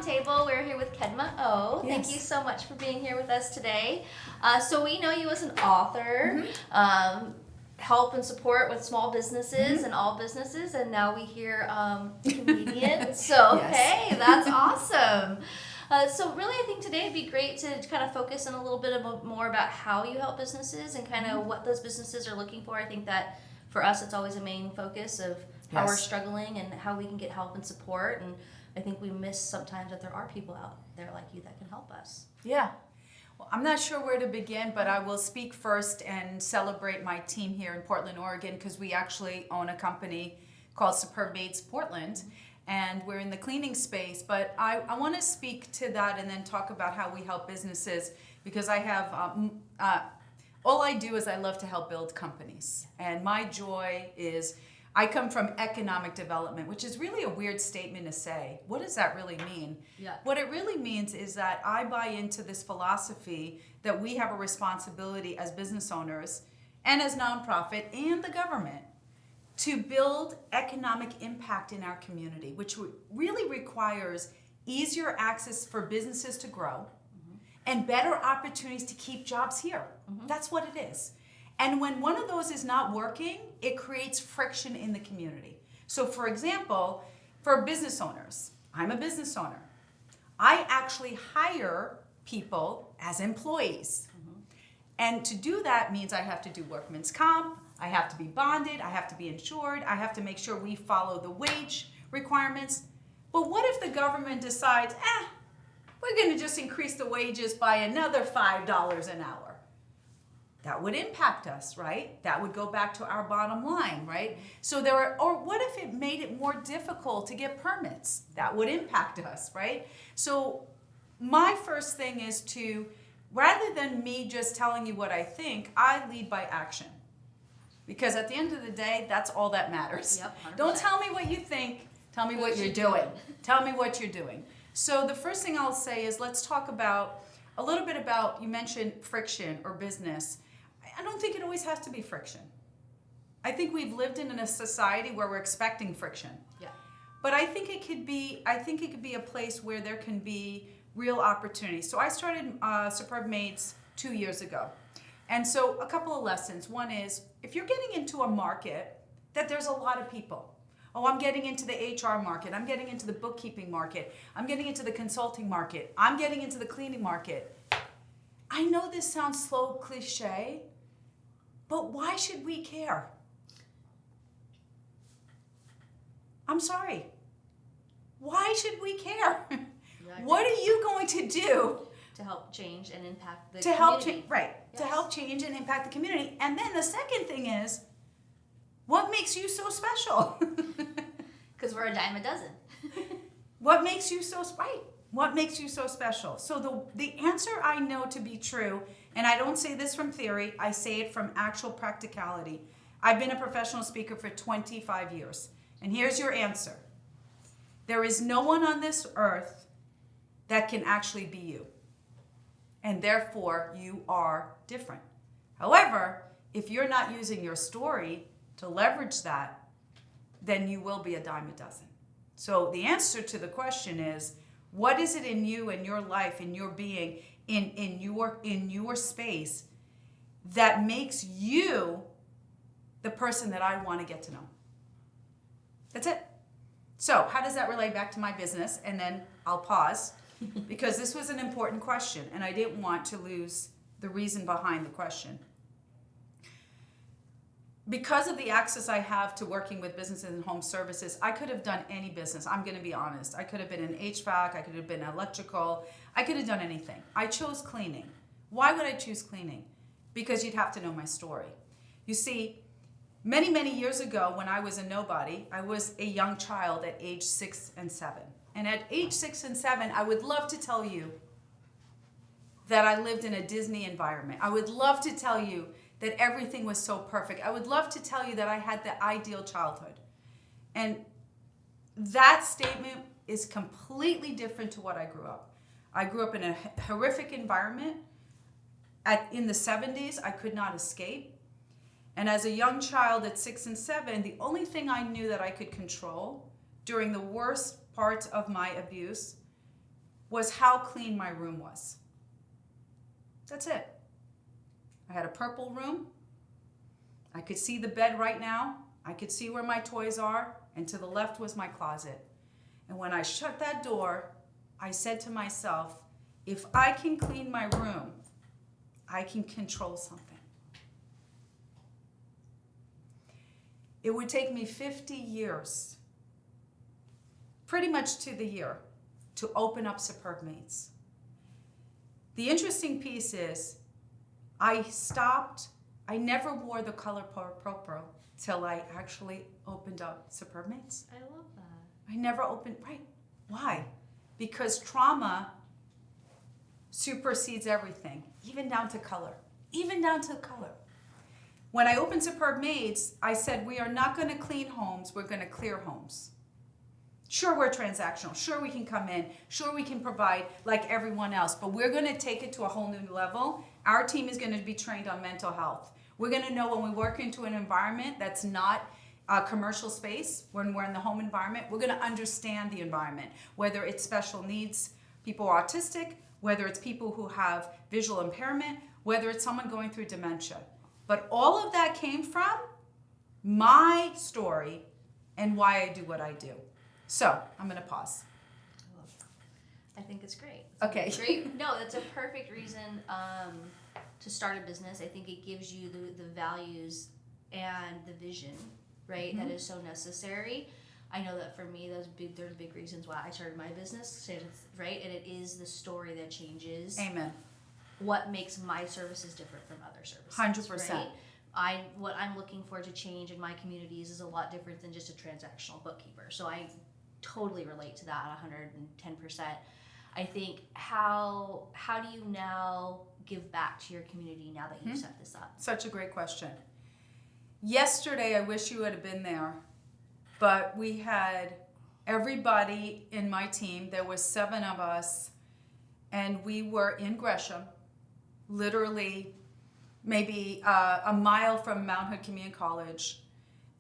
Roundtable. We're here with Kedma O. Yes. Thank you so much for being here with us today. So we know you as an author, help and support with small businesses and all businesses, and now we hear comedian. So Yes. hey, that's awesome. So really, I think today would be great to kind of focus on a little bit more about how you help businesses and kind of what those businesses are looking for. I think that for us, it's always a main focus of how we're struggling and how we can get help and support. And I think we miss sometimes that there are people out there like you that can help us. Yeah. Well, I'm not sure where to begin, but I will speak first and celebrate my team here in Portland, Oregon, because we actually own a company called Superb Maids Portland, and we're in the cleaning space. But I want to speak to that and then talk about how we help businesses, because I have all I do is I love to help build companies. And my joy is I come from economic development, which is really a weird statement to say. What does that really mean? Yeah. What it really means is that I buy into this philosophy that we have a responsibility as business owners and as nonprofit and the government to build economic impact in our community, which really requires easier access for businesses to grow and better opportunities to keep jobs here. That's what it is. And when one of those is not working, it creates friction in the community. So for example, for business owners, I'm a business owner. I actually hire people as employees. And to do that means I have to do workman's comp, I have to be bonded, I have to be insured, I have to make sure we follow the wage requirements. But what if the government decides, we're going to just increase the wages by another $5 an hour? That would impact us, right? That would go back to our bottom line, right? So or what if it made it more difficult to get permits? That would impact us, right? So my first thing is to, rather than me just telling you what I think, I lead by action. Because at the end of the day, that's all that matters. Yep, 100%. Don't tell me what you think, tell me what you're doing. Tell me what you're doing. So the first thing I'll say is let's talk about a little bit about, you mentioned friction or business. I don't think it always has to be friction. I think we've lived in a society where we're expecting friction. Yeah. But I think it could be a place where there can be real opportunities. So I started Superb Maids 2 years ago. And so a couple of lessons. One is, if you're getting into a market that there's a lot of people, I'm getting into the HR market, I'm getting into the bookkeeping market, I'm getting into the consulting market, I'm getting into the cleaning market. I know this sounds slow cliche, but why should we care? I'm sorry. Why should we care? Exactly. What are you going to do To help change and impact the to community. help change and impact the community? And then the second thing is, what makes you so special? Because we're a dime a dozen. What makes you so What makes you so special? So the answer I know to be true, and I don't say this from theory, I say it from actual practicality. I've been a professional speaker for 25 years. And here's your answer. There is no one on this earth that can actually be you. And therefore, you are different. However, if you're not using your story to leverage that, then you will be a dime a dozen. So the answer to the question is, what is it in you, in your life, in your being, in your space that makes you the person that I want to get to know? That's it. So how does that relate back to my business? And then I'll pause because this was an important question and I didn't want to lose the reason behind the question. Because of the access I have to working with businesses and home services, I could have done any business. I'm going to be honest. I could have been in HVAC. I could have been electrical. I could have done anything. I chose cleaning. Why would I choose cleaning? Because you'd have to know my story. You see, many, many years ago when I was a nobody, I was a young child at age 6 and 7. And at age 6 and 7, I would love to tell you that I lived in a Disney environment. I would love to tell you that everything was so perfect. I would love to tell you that I had the ideal childhood. And that statement is completely different to what I grew up. I grew up in a horrific environment. In the 70s, I could not escape. And as a young child at 6 and 7, the only thing I knew that I could control during the worst parts of my abuse was how clean my room was. That's it. I had a purple room. I could see the bed right now. I could see where my toys are, and to the left was my closet. And when I shut that door, I said to myself, if I can clean my room, I can control something. It would take me 50 years, pretty much to the year, to open up Superb Mates. The interesting piece is, I never wore the color purple till I actually opened up Superb Mates. I love that. I never opened, right? Why? Because trauma supersedes everything, even down to color. Even down to color. When I opened Superb Mates, I said, we are not going to clean homes, we're going to clear homes. Sure, we're transactional. Sure, we can come in. Sure, we can provide like everyone else, but we're going to take it to a whole new level. Our team is going to be trained on mental health. We're going to know when we work into an environment that's not a commercial space, when we're in the home environment, we're going to understand the environment, whether it's special needs, people who are autistic, whether it's people who have visual impairment, whether it's someone going through dementia. But all of that came from my story and why I do what I do. So I'm going to pause. I think it's great. Okay. Great. No, that's a perfect reason to start a business. I think it gives you the values and the vision, right, that is so necessary. I know that for me, there's big reasons why I started my business, right? And it is the story that changes. Amen. What makes my services different from other services. 100%. Right? What I'm looking for to change in my communities is a lot different than just a transactional bookkeeper. So I totally relate to that 110%. I think how do you now give back to your community now that you've set this up? Such a great question. Yesterday, I wish you would have been there, but we had everybody in my team. There was 7 of us, and we were in Gresham, literally maybe a mile from Mount Hood Community College,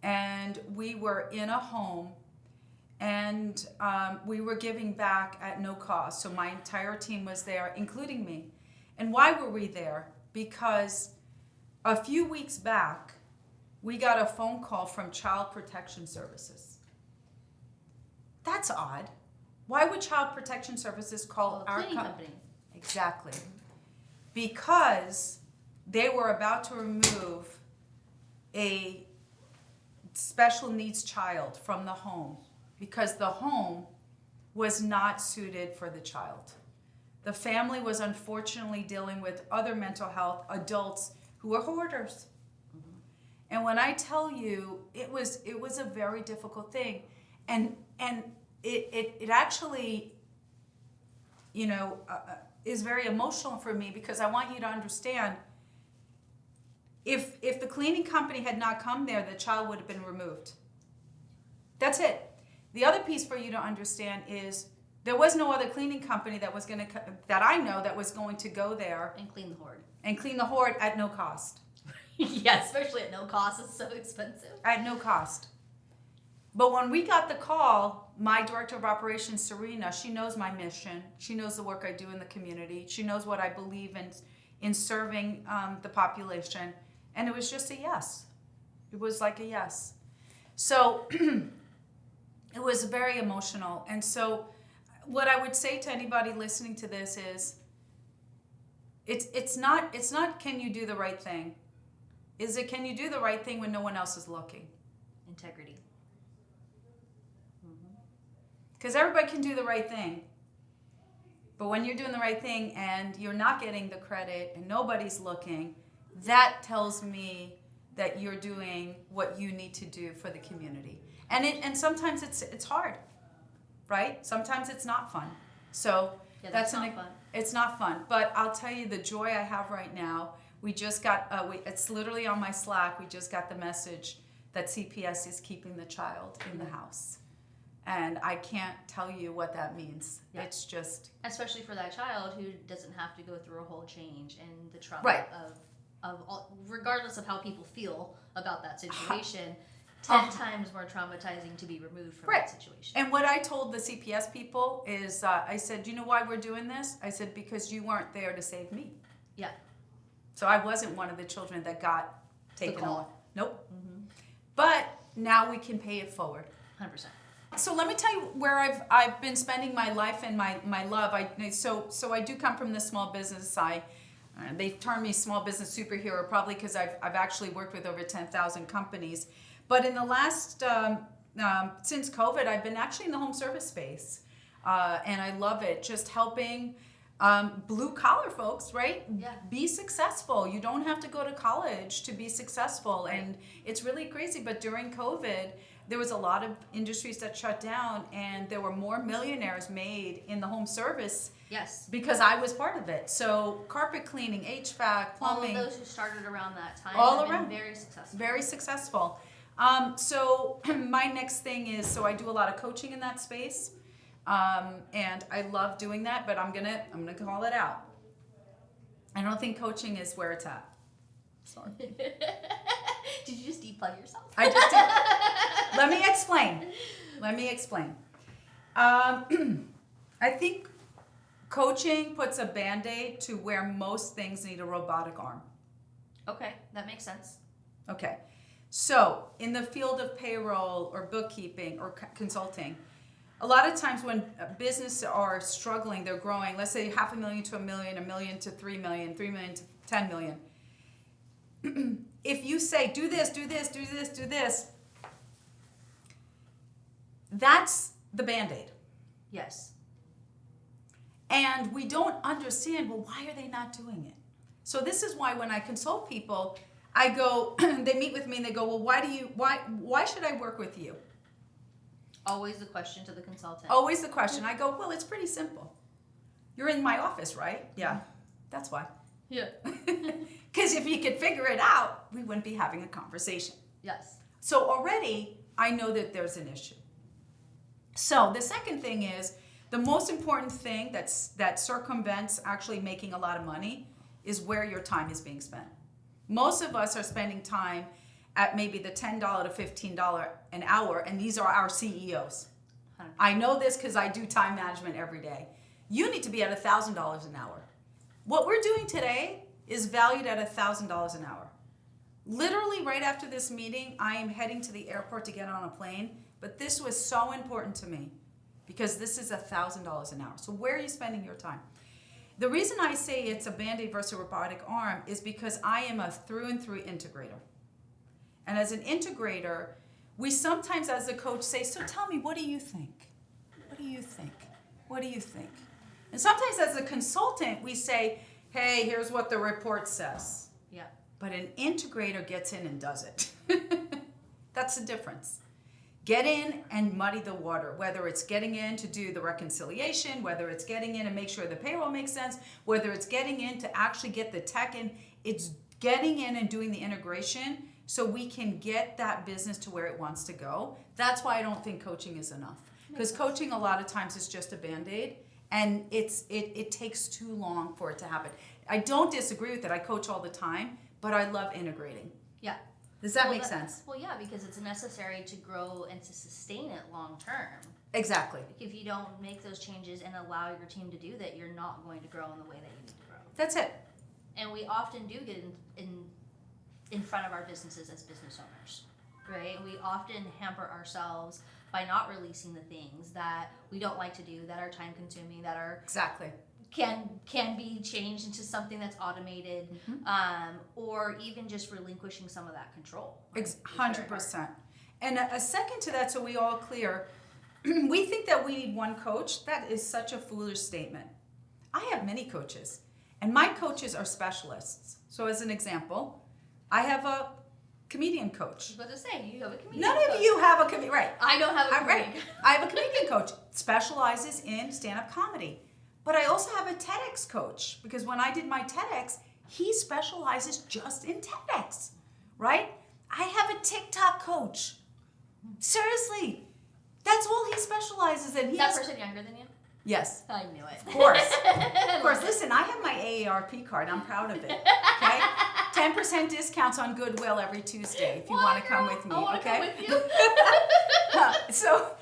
and we were in a home, and we were giving back at no cost. So my entire team was there, including me. And why were we there? Because a few weeks back, we got a phone call from Child Protection Services. That's odd. Why would Child Protection Services call our company? Exactly. Because they were about to remove a special needs child from the home because the home was not suited for the child. The family was unfortunately dealing with other mental health adults who were hoarders. And when I tell you, it was a very difficult thing, and it actually, is very emotional for me because I want you to understand. If the cleaning company had not come there, the child would have been removed. That's it. The other piece for you to understand is there was no other cleaning company that I know that was going to go there And clean the hoard. and clean the hoard at no cost. Yeah, especially at no cost. It's so expensive. At no cost. But when we got the call, my director of operations, Serena, she knows my mission. She knows the work I do in the community. She knows what I believe in serving the population. And it was just a yes. It was like a yes. So it was very emotional. And so what I would say to anybody listening to this is, it's not can you do the right thing? Is it can you do the right thing when no one else is looking? Integrity. Because everybody can do the right thing. But when you're doing the right thing and you're not getting the credit and nobody's looking, that tells me that you're doing what you need to do for the community. And sometimes it's hard, right? Sometimes it's not fun. So Yeah, that's not fun. It's not fun. But I'll tell you the joy I have right now. We just got, it's literally on my Slack, we just got the message that CPS is keeping the child in the house. And I can't tell you what that means. Yeah. It's just... Especially for that child who doesn't have to go through a whole change and the trauma Right. of all, regardless of how people feel about that situation, 10 times more traumatizing to be removed from that situation. And what I told the CPS people is, I said, do you know why we're doing this? I said, because you weren't there to save me. Yeah. So I wasn't one of the children that got taken call. on. Nope. But now we can pay it forward. 100%. So let me tell you where I've been spending my life and my love. So I do come from the small business side. They've termed me small business superhero probably because I've actually worked with over 10,000 companies. But in the last, since COVID, I've been actually in the home service space. And I love it. Just helping blue collar folks, right? Yeah. Be successful. You don't have to go to college to be successful. Right. And it's really crazy. But during COVID, there was a lot of industries that shut down, and there were more millionaires made in the home service. Yes. Because I was part of it. So carpet cleaning, HVAC, plumbing. All of those who started around that time all have around. been very successful. Very successful. So my next thing is, so I do a lot of coaching in that space. And I love doing that, but I'm gonna call it out. I don't think coaching is where it's at. Sorry. Did you just de-plug yourself? I just did. Let me explain. I think coaching puts a Band-Aid to where most things need a robotic arm. Okay, that makes sense. Okay. So in the field of payroll or bookkeeping or consulting, a lot of times when businesses are struggling, they're growing, let's say $500,000 to $1 million, $1 million to $3 million, $3 million to $10 million. If you say, do this, do this, do this, do this, that's the Band-Aid. Yes. And we don't understand, well, why are they not doing it? So this is why when I consult people, I go, they meet with me and they go, well, why should I work with you? Always the question to the consultant. Always the question. I go, well, it's pretty simple. You're in my office, right? Yeah, that's why. Yeah. Because if you could figure it out, we wouldn't be having a conversation. Yes. So already, I know that there's an issue. So the second thing is, the most important thing that circumvents actually making a lot of money is where your time is being spent. Most of us are spending time at maybe the $10 to $15 an hour, and these are our CEOs. 100%. I know this because I do time management every day. You need to be at $1,000 an hour. What we're doing today is valued at $1,000 an hour. Literally right after this meeting, I am heading to the airport to get on a plane, but this was so important to me because this is $1,000 an hour. So where are you spending your time? The reason I say it's a Band-Aid versus a robotic arm is because I am a through and through integrator. And as an integrator, we sometimes as a coach say, so tell me, what do you think? What do you think? What do you think? And sometimes as a consultant, we say, hey, here's what the report says. Yeah. But an integrator gets in and does it. That's the difference. Get in and muddy the water, whether it's getting in to do the reconciliation, whether it's getting in and make sure the payroll makes sense, whether it's getting in to actually get the tech in, it's getting in and doing the integration so we can get that business to where it wants to go. That's why I don't think coaching is enough. Because coaching a lot of times is just a Band-Aid, and it takes too long for it to happen. I don't disagree with it. I coach all the time, but I love integrating. Yeah. Does that make sense? Well, yeah, because it's necessary to grow and to sustain it long term. Exactly. If you don't make those changes and allow your team to do that, you're not going to grow in the way that you need to grow. That's it. And we often do get in front of our businesses as business owners, right? We often hamper ourselves by not releasing the things that we don't like to do, that are time consuming, that are Exactly. can be changed into something that's automated, or even just relinquishing some of that control. 100%. And a second to that, so we all clear, we think that we need one coach. That is such a foolish statement. I have many coaches, and my coaches are specialists. So as an example, I have a comedian coach. I was about to say, you have a comedian None coach. of you have a comedian, right? I don't have a comedian. Right. I have a comedian coach, specializes in stand-up comedy. But I also have a TEDx coach, because when I did my TEDx, he specializes just in TEDx, right? I have a TikTok coach. Seriously, that's all he specializes in. Is that person younger than you? Yes. I knew it. Of course. Of course. Listen, I have my AARP card. I'm proud of it. Okay? 10% discounts on Goodwill every Tuesday if you want to come with me. I want to come Okay. with you. So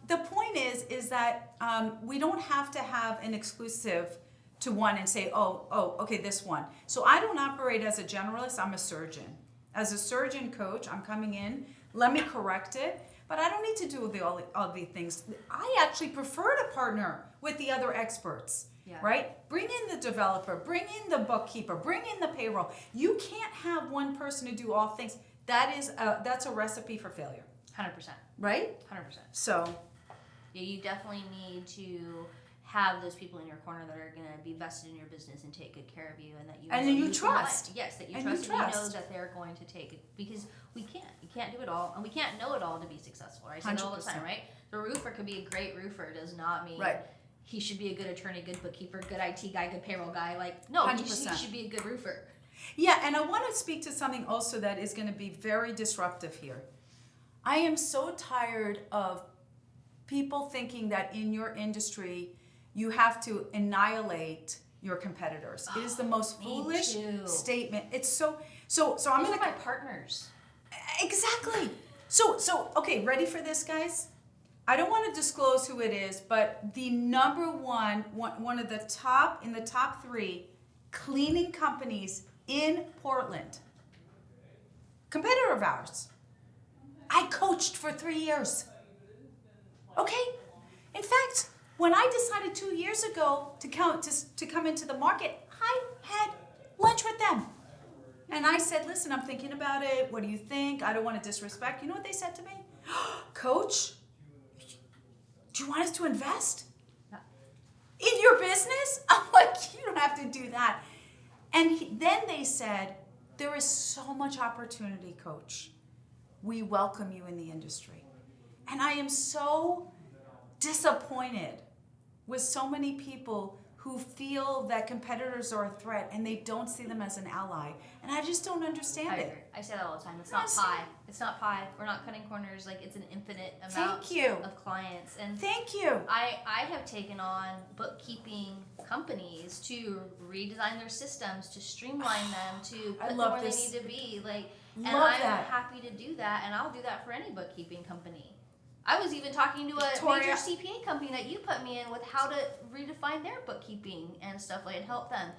the point is that we don't have to have an exclusive to one and say, oh, okay, this one. So I don't operate as a generalist. I'm a surgeon. As a surgeon coach, I'm coming in. Let me correct it. But I don't need to do all the things. I actually prefer to partner with the other experts, right? Bring in the developer, bring in the bookkeeper, bring in the payroll. You can't have one person to do all things. That's a recipe for failure. 100%. Right? 100%. So, yeah, you definitely need to have those people in your corner that are going to be vested in your business and take good care of you, and that you and know then you can trust. rely- Yes, that you And trust, you and you know trust. that they're going to take it, because you can't do it all, and we can't know it all to be successful, right? I say that all the time, 100%. right? The roofer could be a great roofer, does not mean Right. he should be a good attorney, good bookkeeper, good IT guy, good payroll guy. Like, no, he 100%. should be a good roofer. Yeah, and I want to speak to something also that is going to be very disruptive here. I am so tired of people thinking that in your industry you have to annihilate your competitors. It is the most Me foolish too. statement. It's so I'm These going are to my partners. Exactly. So okay, ready for this, guys? I don't want to disclose who it is, but the number one of the top, in the top 3 cleaning companies in Portland, competitor of ours, I coached for 3 years. Okay? In fact, when I decided 2 years ago to come into the market, I had lunch with them. And I said, listen, I'm thinking about it. What do you think? I don't want to disrespect. You know what they said to me? Coach, do you want us to invest in your business? I'm like, you don't have to do that. And then they said, there is so much opportunity, Coach. We welcome you in the industry. And I am so disappointed with so many people who feel that competitors are a threat and they don't see them as an ally. And I just don't understand I it. agree. I say that all the time. It's not pie. It's not pie. We're not cutting corners. Like, it's an infinite amount of clients. And Thank you. I have taken on bookkeeping companies to redesign their systems, to streamline them, to put them where they need to be. Like, and I'm happy to do that, and I'll do that for any bookkeeping company. I was even talking to a major CPA company that you put me in with how to redefine their bookkeeping and stuff, like, and help them.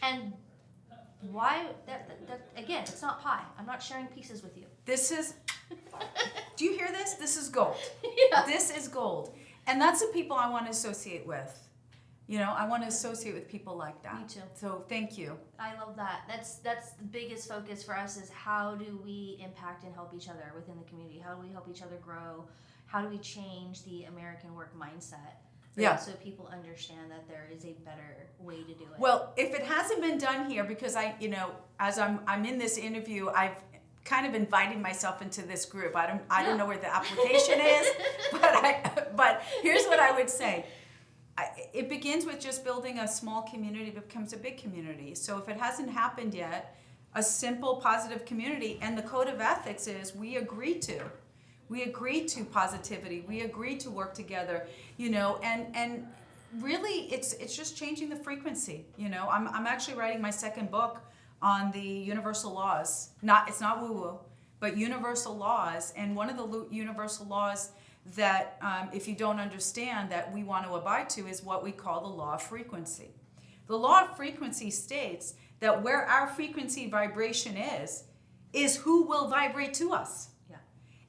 And why that again, it's not pie. I'm not sharing pieces with you. This is, do you hear this? This is gold. Yeah. This is gold. And that's the people I want to associate with. You know, I want to associate with people like that. Me too. So thank you. I love that. That's the biggest focus for us, is how do we impact and help each other within the community? How do we help each other grow? How do we change the American work mindset? Yeah. So people understand that there is a better way to do it. Well, if it hasn't been done here, because as I'm in this interview, I've kind of invited myself into this group. I don't know where the application is, but here's what I would say. It begins with just building a small community that becomes a big community. So if it hasn't happened yet, a simple positive community, and the code of ethics is we agree to positivity. We agree to work together, and really it's just changing the frequency. I'm actually writing my second book on the universal laws. It's not woo-woo, but universal laws. And one of the universal laws that if you don't understand that we want to abide to is what we call the law of frequency. The law of frequency states that where our frequency vibration is who will vibrate to us. Yeah.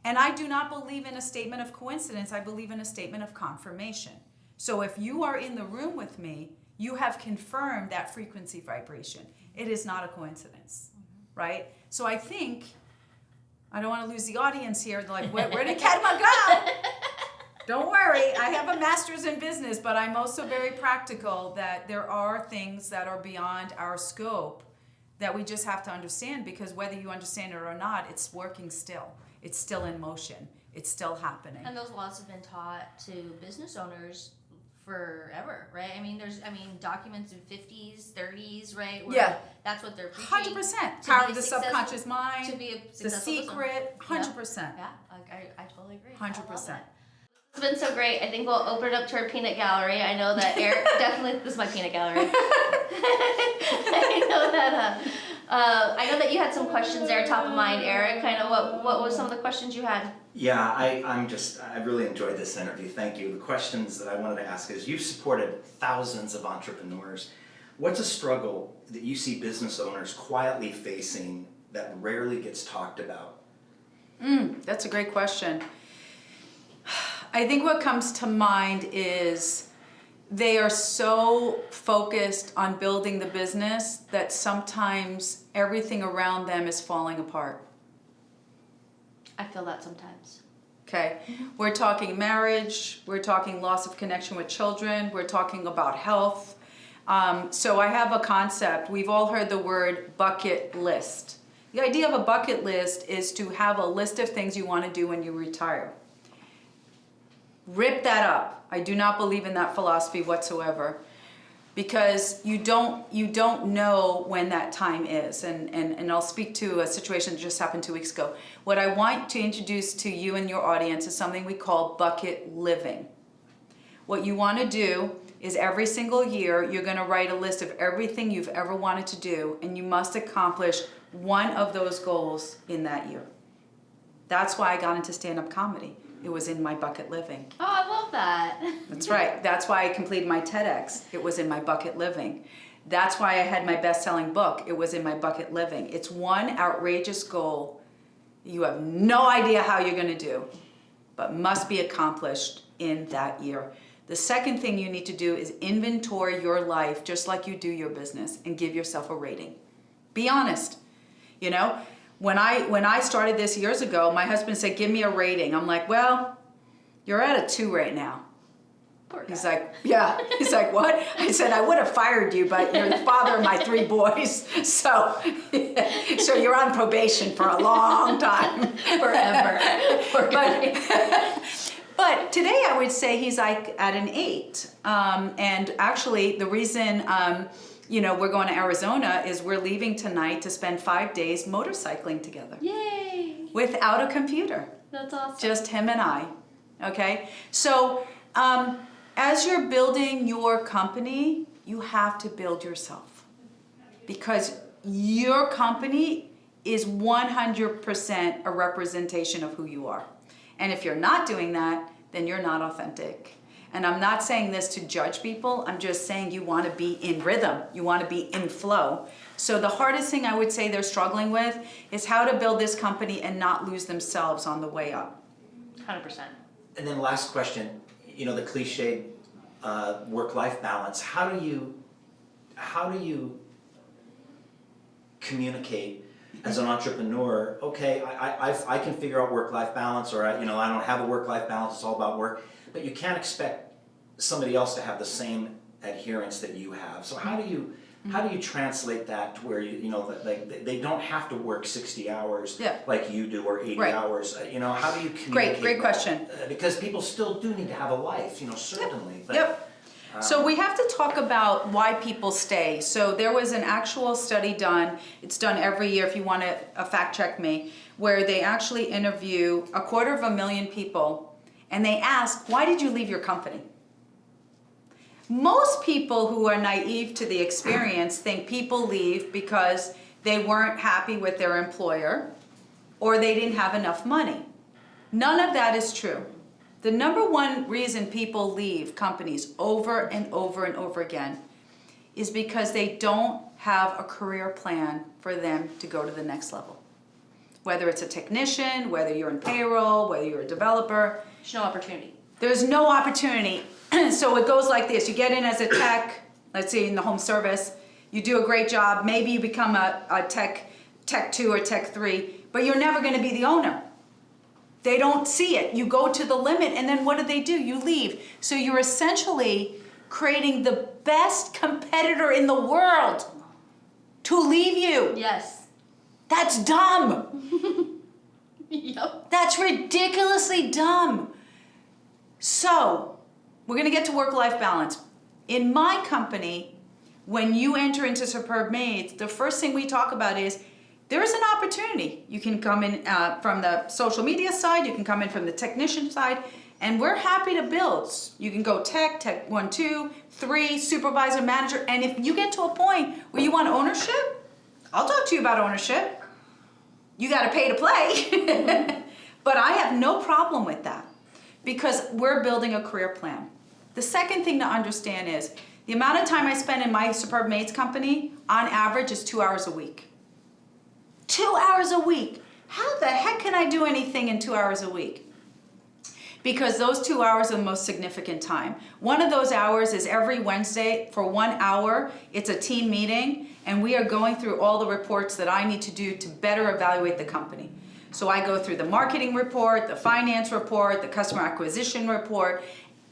And I do not believe in a statement of coincidence. I believe in a statement of confirmation. So if you are in the room with me, you have confirmed that frequency vibration. It is not a coincidence, right? So I think, I don't want to lose the audience here. They're like, where did Kedma go? Don't worry, I have a master's in business, but I'm also very practical that there are things that are beyond our scope that we just have to understand, because whether you understand it or not, it's working still. It's still in motion. It's still happening. And those laws have been taught to business owners forever, right? I mean, there's documents in 50s, 30s, right? Where that's what they're preaching. 100%. Power of the subconscious mind. To be a The successful secret. business. 100%. Yeah, I totally agree. 100%. It's been so great. I think we'll open it up to our peanut gallery. I know that Erik definitely. This is my peanut gallery. I know that you had some questions there, top of mind, Erik. Kind of what was some of the questions you had? Yeah, I really enjoyed this interview. Thank you. The questions that I wanted to ask is, you've supported thousands of entrepreneurs. What's a struggle that you see business owners quietly facing that rarely gets talked about? That's a great question. I think what comes to mind is they are so focused on building the business that sometimes everything around them is falling apart. I feel that sometimes. Okay, we're talking marriage, we're talking loss of connection with children, we're talking about health. So I have a concept. We've all heard the word bucket list. The idea of a bucket list is to have a list of things you want to do when you retire. Rip that up. I do not believe in that philosophy whatsoever, because you don't know when that time is. And I'll speak to a situation that just happened 2 weeks ago. What I want to introduce to you and your audience is something we call bucket living. What you want to do is every single year you're going to write a list of everything you've ever wanted to do, and you must accomplish one of those goals in that year. That's why I got into stand-up comedy. It was in my bucket living. Oh, I love that. That's right. That's why I completed my TEDx. It was in my bucket living. That's why I had my best-selling book. It was in my bucket living. It's one outrageous goal you have no idea how you're going to do, but must be accomplished in that year. The second thing you need to do is inventory your life just like you do your business, and give yourself a rating. Be honest. You know, when I started this years ago, my husband said, give me a rating. I'm like, well, you're at a 2 right now. Poor guy. He's like, yeah. He's like, what? I said, I would have fired you, but you're the father of my 3 boys. So you're on probation for a long time. Forever. Poor guy. But today I would say he's like at an 8. And actually the reason, we're going to Arizona is we're leaving tonight to spend 5 days motorcycling together. Yay. Without a computer. That's awesome. Just him and I. Okay? So as you're building your company, you have to build yourself. Because your company is 100% a representation of who you are. And if you're not doing that, then you're not authentic. And I'm not saying this to judge people. I'm just saying you want to be in rhythm. You want to be in flow. So the hardest thing I would say they're struggling with is how to build this company and not lose themselves on the way up. 100%. And then last question, the cliched work-life balance. How do you communicate as an entrepreneur? Okay, I can figure out work-life balance, or I don't have a work-life balance. It's all about work. But you can't expect somebody else to have the same adherence that you have. So how do you translate that to where they don't have to work 60 hours like you do, or 80 hours? How do you communicate? Great question. Because people still do need to have a life, certainly. But, Yep. So we have to talk about why people stay. So there was an actual study done. It's done every year, if you want to fact check me, where they actually interview 250,000 people, and they ask, why did you leave your company? Most people who are naive to the experience think people leave because they weren't happy with their employer or they didn't have enough money. None of that is true. The number one reason people leave companies over and over and over again is because they don't have a career plan for them to go to the next level. Whether it's a technician, whether you're in payroll, whether you're a developer. There's no opportunity. There's no opportunity. So it goes like this. You get in as a tech, let's say in the home service. You do a great job. Maybe you become a tech 2 or tech 3, but you're never going to be the owner. They don't see it. You go to the limit, and then what do? You leave. So you're essentially creating the best competitor in the world to leave you. Yes. That's dumb. Yep. That's ridiculously dumb. So we're going to get to work-life balance. In my company, when you enter into Superb Maids, the first thing we talk about is there is an opportunity. You can come in from the social media side, you can come in from the technician side, And we're happy to build. You can go tech 1, 2, 3, supervisor, manager. And if you get to a point where you want ownership, I'll talk to you about ownership. You got to pay to play. But I have no problem with that because we're building a career plan. The second thing to understand is the amount of time I spend in my Superb Maids company on average is 2 hours a week. 2 hours a week. How the heck can I do anything in 2 hours a week? Because those 2 hours are the most significant time. One of those hours is every Wednesday for 1 hour. It's a team meeting, and we are going through all the reports that I need to do to better evaluate the company. So I go through the marketing report, the finance report, the customer acquisition report.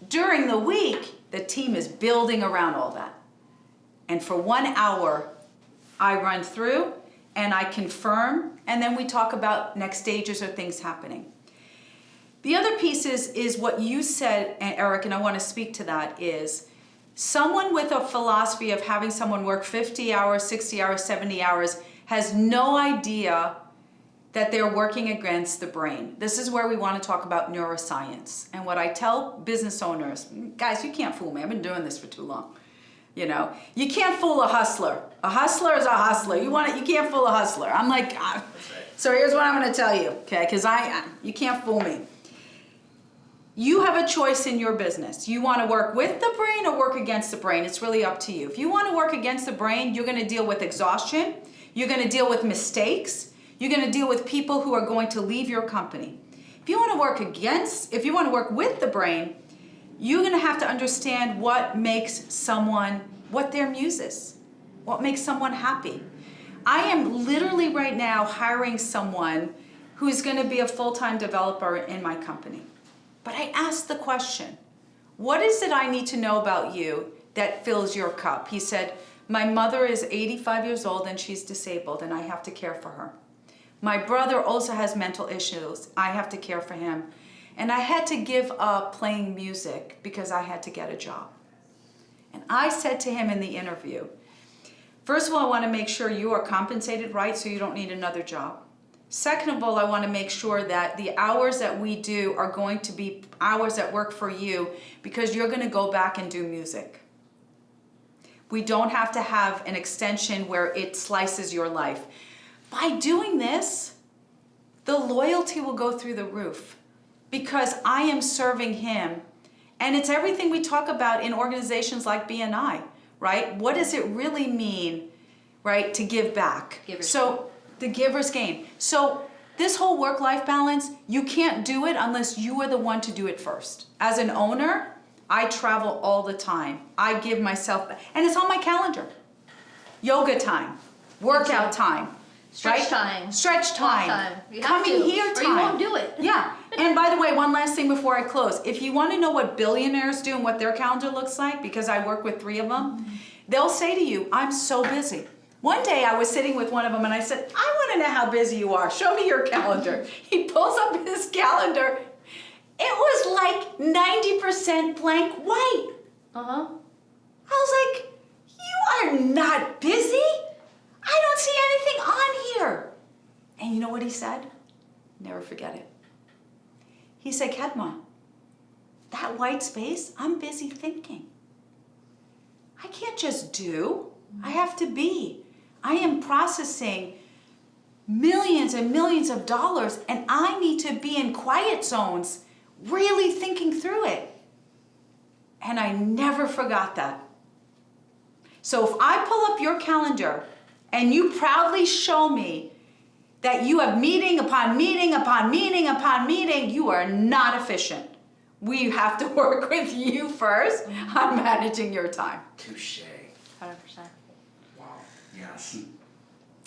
During the week, the team is building around all that. And for 1 hour, I run through and I confirm, and then we talk about next stages or things happening. The other piece is what you said, Erik, and I want to speak to that, is someone with a philosophy of having someone work 50 hours, 60 hours, 70 hours has no idea that they're working against the brain. This is where we want to talk about neuroscience. And what I tell business owners, guys, you can't fool me. I've been doing this for too long. You know, you can't fool a hustler. A hustler is a hustler. You can't fool a hustler. I'm like, so here's what I'm going to tell you, okay? Because you can't fool me. You have a choice in your business. You want to work with the brain or work against the brain. It's really up to you. If you want to work against the brain, you're going to deal with exhaustion. You're going to deal with mistakes. You're going to deal with people who are going to leave your company. If you want to work with the brain, you're going to have to understand what makes someone, what their muse is, what makes someone happy. I am literally right now hiring someone who's going to be a full-time developer in my company. But I asked the question, what is it I need to know about you that fills your cup? He said, my mother is 85 years old and she's disabled and I have to care for her. My brother also has mental issues. I have to care for him. And I had to give up playing music because I had to get a job. And I said to him in the interview, first of all, I want to make sure you are compensated right so you don't need another job. Second of all, I want to make sure that the hours that we do are going to be hours that work for you because you're going to go back and do music. We don't have to have an extension where it slices your life. By doing this, the loyalty will go through the roof because I am serving him. And it's everything we talk about in organizations like BNI, right? What does it really mean, right, to give back? The giver's gain. So this whole work-life balance, you can't do it unless you are the one to do it first. As an owner, I travel all the time. I give myself, and it's on my calendar. Yoga time, workout time. Stretch time. Stretch time. Coming here time. Or you won't do it. Yeah. And by the way, one last thing before I close. If you want to know what billionaires do and what their calendar looks like, because I work with 3 of them, they'll say to you, I'm so busy. One day I was sitting with one of them and I said, I want to know how busy you are. Show me your calendar. He pulls up his calendar. It was like 90% blank white. Uh-huh. I was like, you are not busy? I don't see anything on here. And you know what he said? Never forget it. He said, Kedma, that white space, I'm busy thinking. I can't just do. I have to be. I am processing millions and millions of dollars, and I need to be in quiet zones, really thinking through it. And I never forgot that. So if I pull up your calendar and you proudly show me that you have meeting upon meeting upon meeting upon meeting, you are not efficient. We have to work with you first on managing your time. Touche. 100%. Wow. Yes.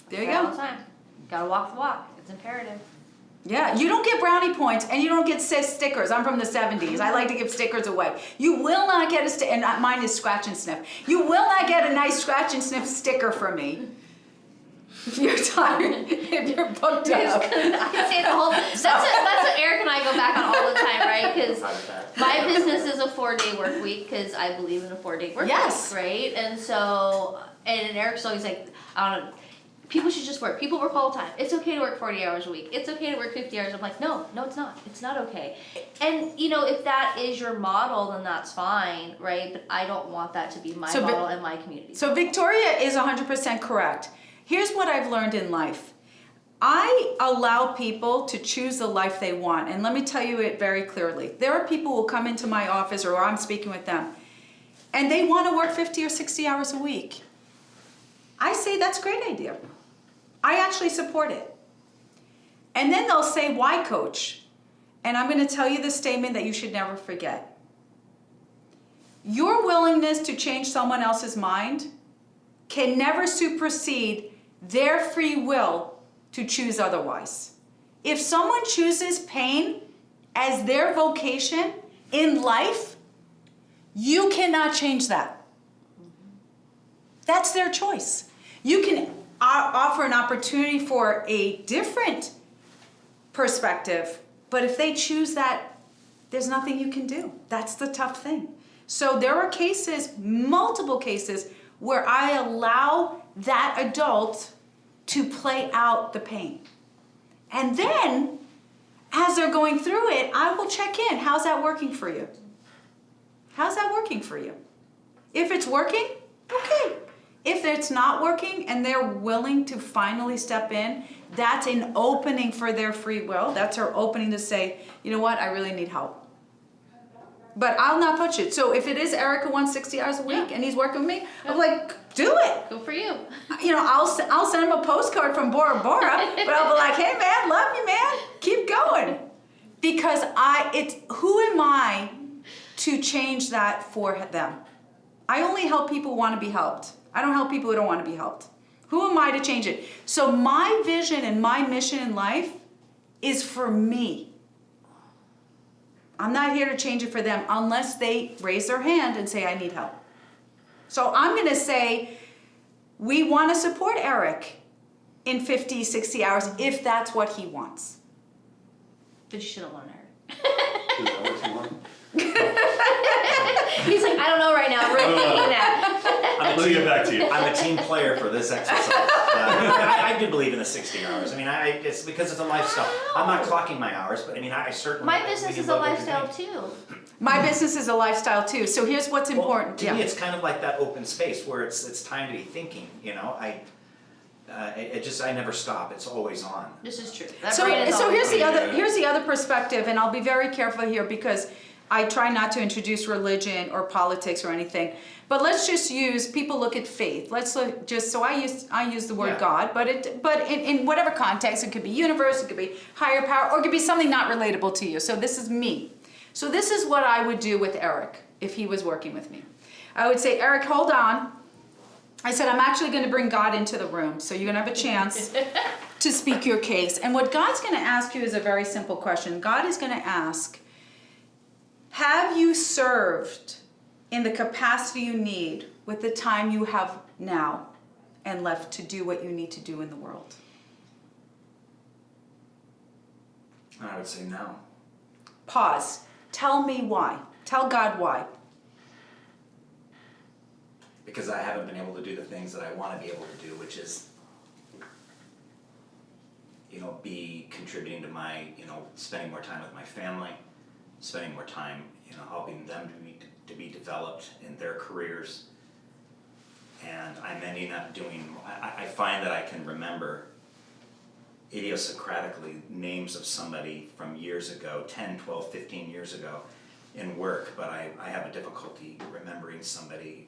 There you All go. the time. Gotta walk the walk. It's imperative. Yeah, you don't get brownie points and you don't get stickers. I'm from the 70s. I like to give stickers away. You will not get a sticker, and mine is scratch and sniff. You will not get a nice scratch and sniff sticker from me. If you're tired, if you're booked up. I can say the whole. That's what Erik and I go back on all the time, right? Because my business is a 4-day work week because I believe in a 4-day work Yes. week, right? And so, and Erik's always like, I don't know. people should just work. People work all the time. It's okay to work 40 hours a week. It's okay to work 50 hours. I'm like, no, it's not. It's not okay. And, if that is your model, then that's fine, right? But I don't want that to be my model in my community. So Victoria is 100% correct. Here's what I've learned in life. I allow people to choose the life they want. And let me tell you it very clearly. There are people who will come into my office or I'm speaking with them, and they want to work 50 or 60 hours a week. I say that's a great idea. I actually support it. And then they'll say, why, coach? And I'm going to tell you the statement that you should never forget. Your willingness to change someone else's mind can never supersede their free will to choose otherwise. If someone chooses pain as their vocation in life, you cannot change that. That's their choice. You can offer an opportunity for a different perspective, but if they choose that, there's nothing you can do. That's the tough thing. So there are cases, multiple cases, where I allow that adult to play out the pain. And then, as they're going through it, I will check in. How's that working for you? How's that working for you? If it's working, okay. If it's not working and they're willing to finally step in, that's an opening for their free will. That's our opening to say, you know what, I really need help. But I'll not touch it. So if it is Erik who wants 60 hours a week and he's working with me, I'm like, do it. Go for you. I'll send him a postcard from Bora Bora, but I'll be like, hey man, love you man, keep going. Because who am I to change that for them? I only help people who want to be helped. I don't help people who don't want to be helped. Who am I to change it? So my vision and my mission in life is for me. I'm not here to change it for them unless they raise their hand and say, I need help. So I'm going to say, we want to support Erik in 50, 60 hours if that's what he wants. But you should have learned her. Is that what you want? He's like, I don't know right now. We're thinking that. Let me get back to you. I'm a team player for this exercise. I do believe in the 60 hours. I mean, it's because it's a lifestyle. I'm not clocking my hours, but I mean, I certainly. My business is a lifestyle too. My business is a lifestyle too. So here's what's important. To me, it's kind of like that open space where it's time to be thinking. I never stop. It's always on. This is true. So here's the other perspective, and I'll be very careful here because I try not to introduce religion or politics or anything. But let's just use, people look at faith. Let's look just, so I use the word God, but in whatever context, it could be universe, it could be higher power, or it could be something not relatable to you. So this is me. So this is what I would do with Erik if he was working with me. I would say, Erik, hold on. I said, I'm actually going to bring God into the room, so you're going to have a chance to speak your case. And what God's going to ask you is a very simple question. God is going to ask, have you served in the capacity you need with the time you have now and left to do what you need to do in the world? I would say no. Pause. Tell me why. Tell God why. Because I haven't been able to do the things that I want to be able to do, which is, be contributing to my, spending more time with my family, spending more time, helping them to be developed in their careers. And I'm ending up doing, I find that I can remember idiosyncratically names of somebody from years ago, 10, 12, 15 years ago in work, but I have a difficulty remembering somebody,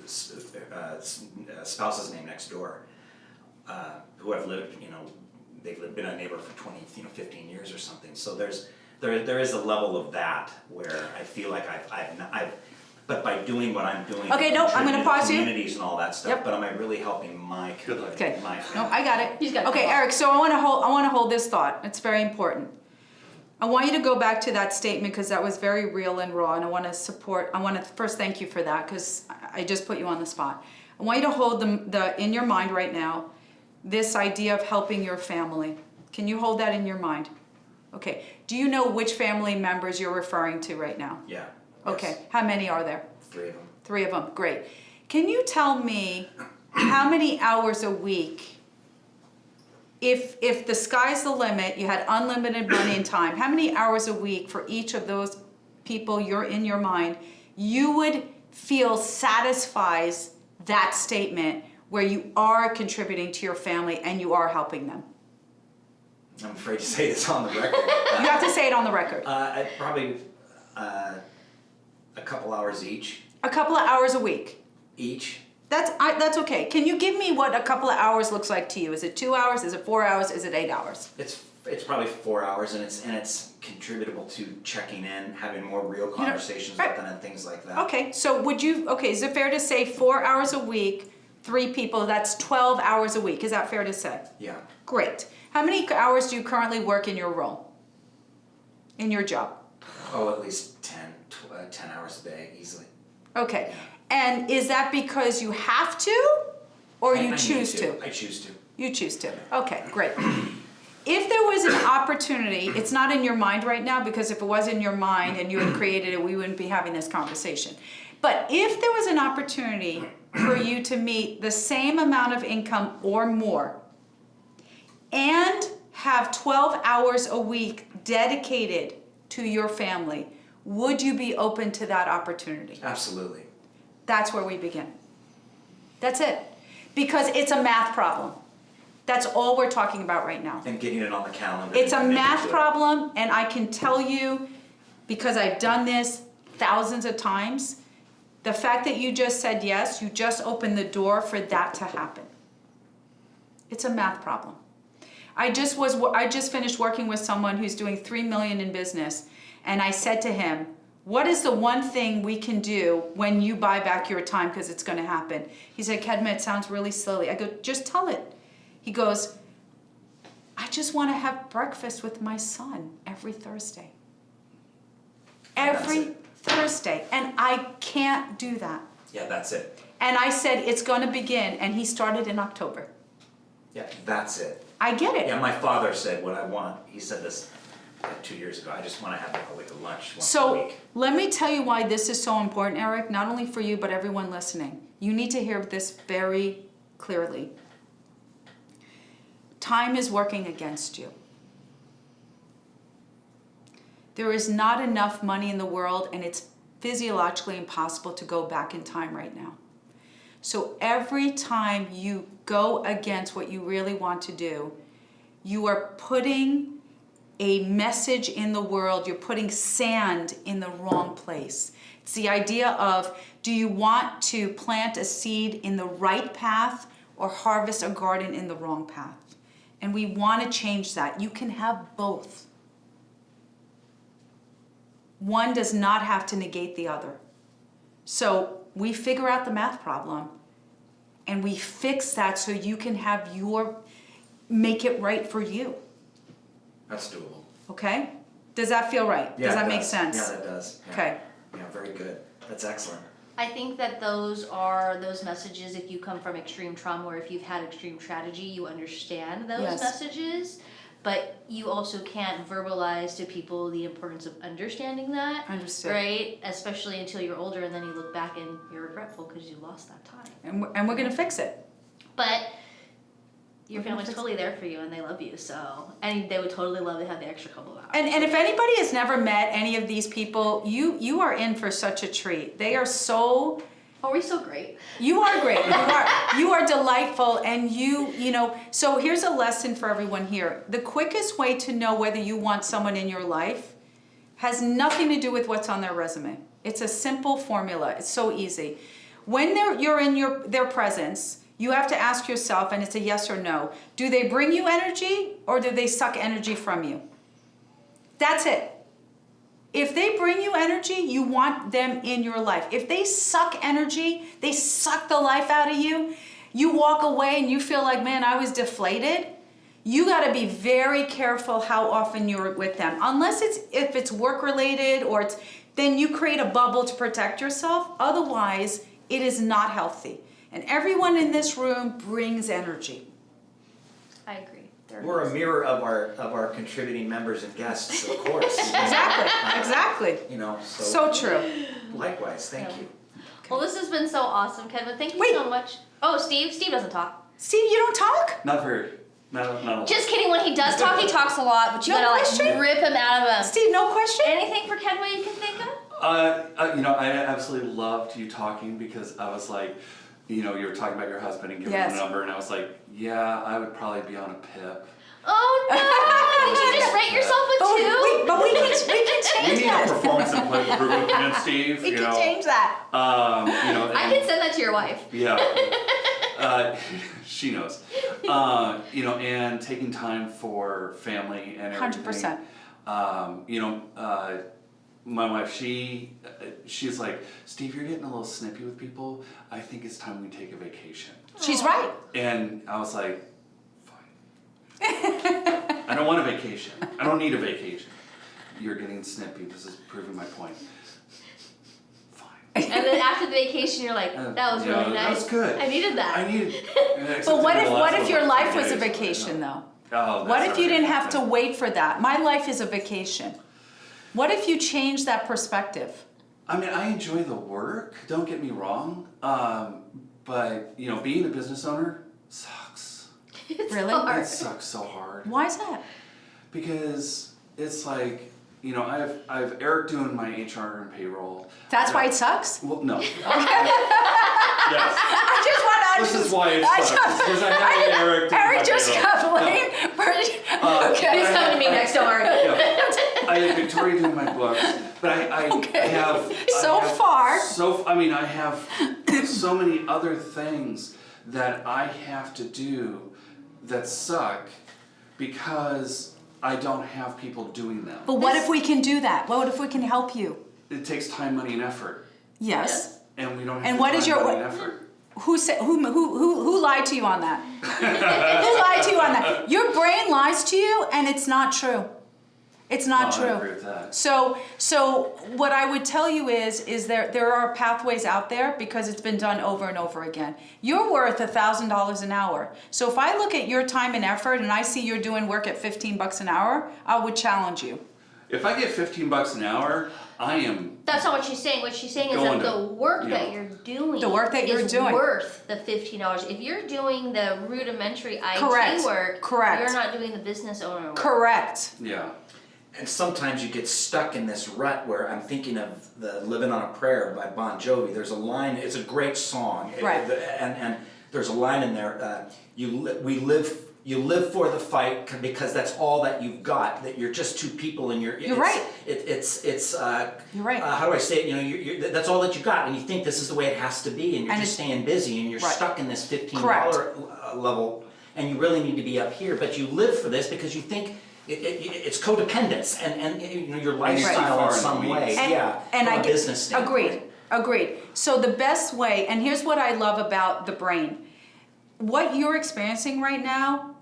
spouse's name next door, who I've lived, they've been a neighbor for 20, 15 years or something. So there is a level of that where I feel like I've but by doing what I'm doing, Okay, no, I'm gonna pause you. communities and all that stuff. Yep. But am I really helping my community? Okay. My No, family? I got it. He's got it. Okay, Erik, so I want to hold this thought. It's very important. I want you to go back to that statement because that was very real and raw, and I want to first thank you for that because I just put you on the spot. I want you to hold in your mind right now this idea of helping your family. Can you hold that in your mind? Okay. Do you know which family members you're referring to right now? Yeah. Okay. Yes. How many are there? 3 of them. 3 of them. Great. Can you tell me how many hours a week, if the sky's the limit, you had unlimited money and time, how many hours a week for each of those people you're in your mind, you would feel satisfies that statement where you are contributing to your family and you are helping them? I'm afraid to say this on the record. You have to say it on the record. Probably a couple hours each. A couple of hours a week. Each. That's okay. Can you give me what a couple of hours looks like to you? Is it 2 hours? Is it 4 hours? Is it 8 hours? It's probably 4 hours, and it's contributable to checking in, having more real conversations right. with them, and things like that. Okay, so is it fair to say 4 hours a week, 3 people, that's 12 hours a week. Is that fair to say? Yeah. Great. How many hours do you currently work in your role? In your job? Oh, at least 10 hours a day, easily. Okay. And is that because you have to, or you choose to? I choose to. You choose to. Okay, great. If there was an opportunity, it's not in your mind right now, because if it was in your mind and you had created it, we wouldn't be having this conversation. But if there was an opportunity for you to meet the same amount of income or more and have 12 hours a week dedicated to your family, would you be open to that opportunity? Absolutely. That's where we begin. That's it. Because it's a math problem. That's all we're talking about right now. And getting it on the calendar. It's a and making math sure. problem, and I can tell you, because I've done this thousands of times, the fact that you just said yes, you just opened the door for that to happen. It's a math problem. I just finished working with someone who's doing $3 million in business, and I said to him, what is the one thing we can do when you buy back your time, because it's going to happen? He said, Kedma, it sounds really silly. I go, just tell it. He goes, I just want to have breakfast with my son every Thursday. Every Thursday. And I can't do that. Yeah, that's it. And I said, it's going to begin. And he started in October. Yeah, that's it. I get it. Yeah, my father said what I want. He said this 2 years ago. I just want to have like a lunch once a So week. let me tell you why this is so important, Erik, not only for you, but everyone listening. You need to hear this very clearly. Time is working against you. There is not enough money in the world, and it's physiologically impossible to go back in time right now. So every time you go against what you really want to do, you are putting a message in the world, you're putting sand in the wrong place. It's the idea of, do you want to plant a seed in the right path or harvest a garden in the wrong path? And we want to change that. You can have both. One does not have to negate the other. So we figure out the math problem and we fix that so you can have make it right for you. That's doable. Okay? Does that feel right? Yeah, does that it make does. sense? Yeah, that does. Yeah. Okay. Yeah, very good. That's excellent. I think that those are those messages, if you come from extreme trauma or if you've had extreme tragedy, you understand those Yes. messages, but you also can't verbalize to people the importance of understanding that. Understood. Right? Especially until you're older and then you look back and you're regretful because you lost that time. And we're going to fix it. But your We're gonna family's fix totally there for you and they love you, so, and they would totally love to have the extra couple of hours. And if anybody has never met any of these people, you are in for such a treat. They are so... Oh, we're so great. You are great. You are delightful, and you know. So here's a lesson for everyone here. The quickest way to know whether you want someone in your life has nothing to do with what's on their resume. It's a simple formula. It's so easy. When you're in their presence, you have to ask yourself, and it's a yes or no. Do they bring you energy, or do they suck energy from you? That's it. If they bring you energy, you want them in your life. If they suck energy, they suck the life out of you, you walk away and you feel like, man, I was deflated. You got to be very careful how often you're with them. Unless if it's work related or then you create a bubble to protect yourself. Otherwise, it is not healthy. And everyone in this room brings energy. I agree. We're a mirror of our contributing members and guests, of course. Exactly. You know, So true. Likewise, thank you. Well, this has been so awesome, Kedma. Thank you Wait. so much. Oh, Steve doesn't talk. Steve, you don't talk? Not very. Not a lot. Just kidding. When he does talk, he talks a lot, but you No gotta question? rip him out of him. Steve, no question? Anything for Kedma you can think of? I absolutely loved you talking because I was like, you were talking about your husband and giving him Yes. a number, and I was like, yeah, I would probably be on a PIP. Oh no! Did you just rate yourself a 2? But we can We change need a that. performance improvement plan, Steve. We can change that. I can send that to your wife. Yeah. She knows. And taking time for family and everything. 100%. My wife, she's like, Steve, you're getting a little snippy with people. I think it's time we take a vacation. She's right. And I was like, fine. I don't want a vacation. I don't need a vacation. You're getting snippy. This is proving my point. Fine. And then after the vacation, you're like, that was really nice. That was good. I needed that. But what if your life was a vacation though? Oh, What that's if you not didn't a have to thing. wait for that? My life is a vacation. What if you changed that perspective? I mean, I enjoy the work. Don't get me wrong. But being a business owner sucks. It's Really? hard. It sucks so hard Why is that? because it's like I have Eric doing my HR and payroll. That's why it sucks? Well, no. Yes. I just want to This is why it sucks. Because I have Eric doing Eric my just payroll. got blamed for He's okay. coming to me next, don't worry. I have Victoria doing my books, but I have I have so many other things that I have to do that suck because I don't have people doing them. But what if we can do that? What if we can help you? It takes time, money, and effort, Yes. and we don't have And the what time, is your- money, and effort. Who said who lied to you on that? Who lied to you on that? Your brain lies to you and it's not true. It's not I true. agree with that. So what I would tell you is there are pathways out there because it's been done over and over again. You're worth $1,000 an hour. So if I look at your time and effort and I see you're doing work at $15 an hour, I would challenge you. If I get $15 an hour, I am. That's not what she's saying. What she's saying is Going that to- the work yeah. that you're doing The work that you're is doing. worth the $15. If you're doing the rudimentary IT Correct. work, Correct. you're not doing the business owner work. Correct. Yeah. And sometimes you get stuck in this rut where I'm thinking of the "Living on a Prayer" by Bon Jovi. There's a line. It's a great song. Right. And there's a line in there. You live for the fight because that's all that you've got. That you're just two people and you're right. It's You're right. how do I say it? You're that's all that you got, and you think this is the way it has to be, and you're And just it's- staying busy, and you're Right. stuck in this $15 Correct. level, and you really need to be up here. But you live for this because you think it's codependence and your lifestyle in some way. And from I a get, business standpoint. Agreed. So the best way, and here's what I love about the brain. What you're experiencing right now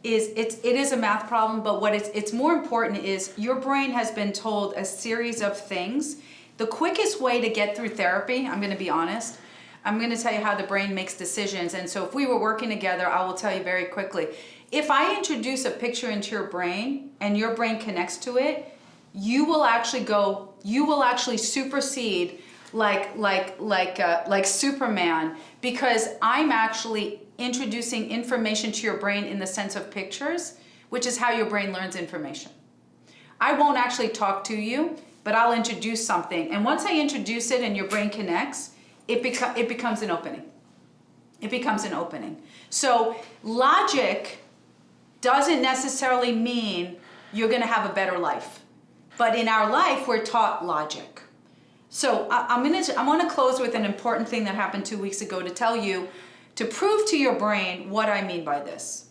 it is a math problem, but what it's more important is your brain has been told a series of things. The quickest way to get through therapy, I'm going to be honest, I'm going to tell you how the brain makes decisions. And so if we were working together, I will tell you very quickly. If I introduce a picture into your brain and your brain connects to it, you will actually supersede like Superman, because I'm actually introducing information to your brain in the sense of pictures, which is how your brain learns information. I won't actually talk to you, but I'll introduce something. And once I introduce it and your brain connects, it becomes an opening. It becomes an opening. So logic doesn't necessarily mean you're going to have a better life. But in our life, we're taught logic. So I want to close with an important thing that happened 2 weeks ago to tell you, to prove to your brain what I mean by this.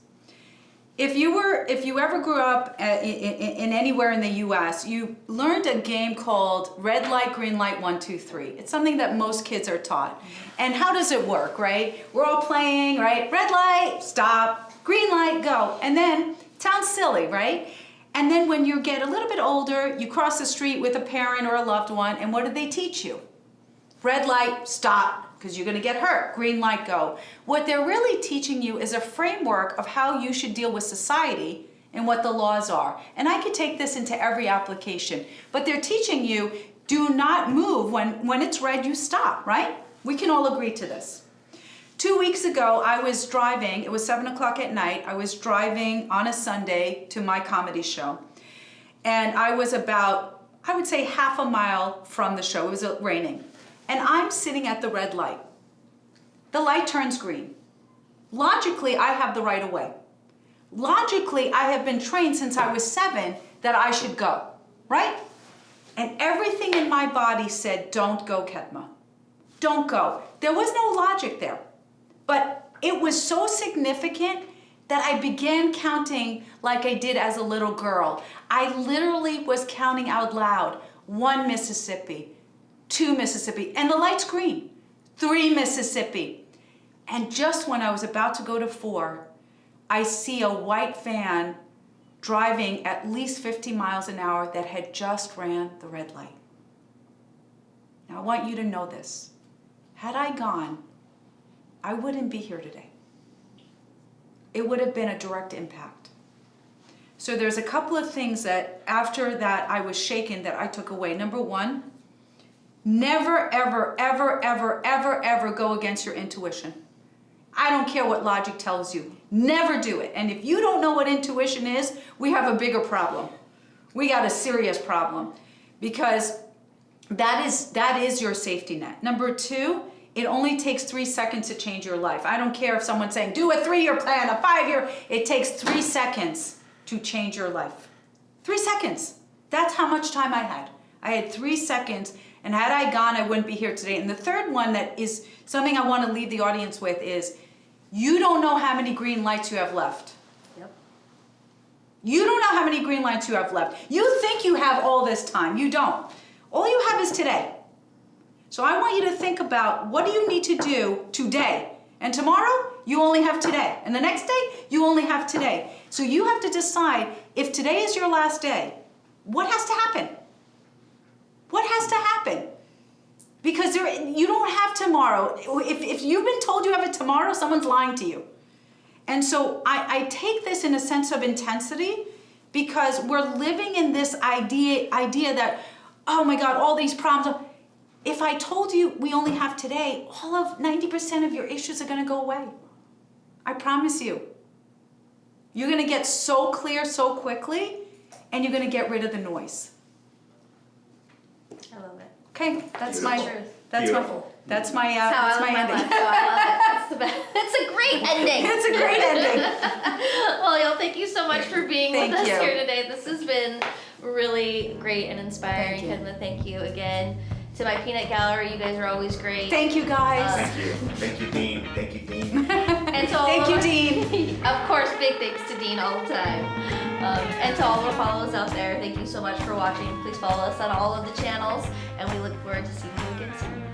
If you ever grew up in anywhere in the U.S., you learned a game called red light, green light, 1, 2, 3. It's something that most kids are taught. And how does it work, right? We're all playing, right? Red light, stop. Green light, go. And then, sounds silly, right? And then when you get a little bit older, you cross the street with a parent or a loved one, and what do they teach you? Red light, stop, because you're going to get hurt. Green light, go. What they're really teaching you is a framework of how you should deal with society and what the laws are. And I could take this into every application. But they're teaching you, Do not move. When it's red, you stop, right? We can all agree to this. 2 weeks ago, I was driving, it was 7 o'clock at night, I was driving on a Sunday to my comedy show. And I was about, I would say, half a mile from the show. It was raining. And I'm sitting at the red light. The light turns green. Logically, I have the right of way. Logically, I have been trained since I was 7 that I should go, right? And everything in my body said, don't go, Kedma. Don't go. There was no logic there. But it was so significant that I began counting like I did as a little girl. I literally was counting out loud. 1 Mississippi, 2 Mississippi, and the light's green. 3 Mississippi. And just when I was about to go to 4, I see a white van driving at least 50 miles an hour that had just ran the red light. Now I want you to know this. Had I gone, I wouldn't be here today. It would have been a direct impact. So there's a couple of things that after that I was shaken that I took away. Number 1, never, ever, ever, ever, ever, ever go against your intuition. I don't care what logic tells you. Never do it. And if you don't know what intuition is, we have a bigger problem. We got a serious problem because that is your safety net. Number 2, it only takes 3 seconds to change your life. I don't care if someone's saying, do a 3-year plan, a 5-year. It takes 3 seconds to change your life. 3 seconds. That's how much time I had. I had 3 seconds, and had I gone, I wouldn't be here today. And the third one that is something I want to leave the audience with is, you don't know how many green lights you have left. Yep. You don't know how many green lights you have left. You think you have all this time. You don't. All you have is today. So I want you to think about, what do you need to do today? And tomorrow, you only have today. And the next day, you only have today. So you have to decide, if today is your last day, what has to happen? What has to happen? Because you don't have tomorrow. If you've been told you have it tomorrow, someone's lying to you. And so I take this in a sense of intensity, because we're living in this idea that, oh my God, all these problems. If I told you we only have today, all of 90% of your issues are going to go away. I promise you. You're going to get so clear so quickly, and you're going to get rid of the noise. I love it. Okay, that's my Beautiful. that's Beautiful. my that's my That's how that's I my live my ending. life. So I love it. That's the best. It's a great ending. It's a great ending. Well, y'all, thank you so much for being Thank with us you. here today. This has been really great and inspiring. Thank you. Kedma, thank you again. To my peanut gallery, you guys are always great. Thank you, guys. Thank you. Thank you, Dean. Thank you, Dean. And to all Thank of you, our- Dean. Of course, big thanks to Dean all the time. And to all of our followers out there, thank you so much for watching. Please follow us on all of the channels, and we look forward to seeing you again soon.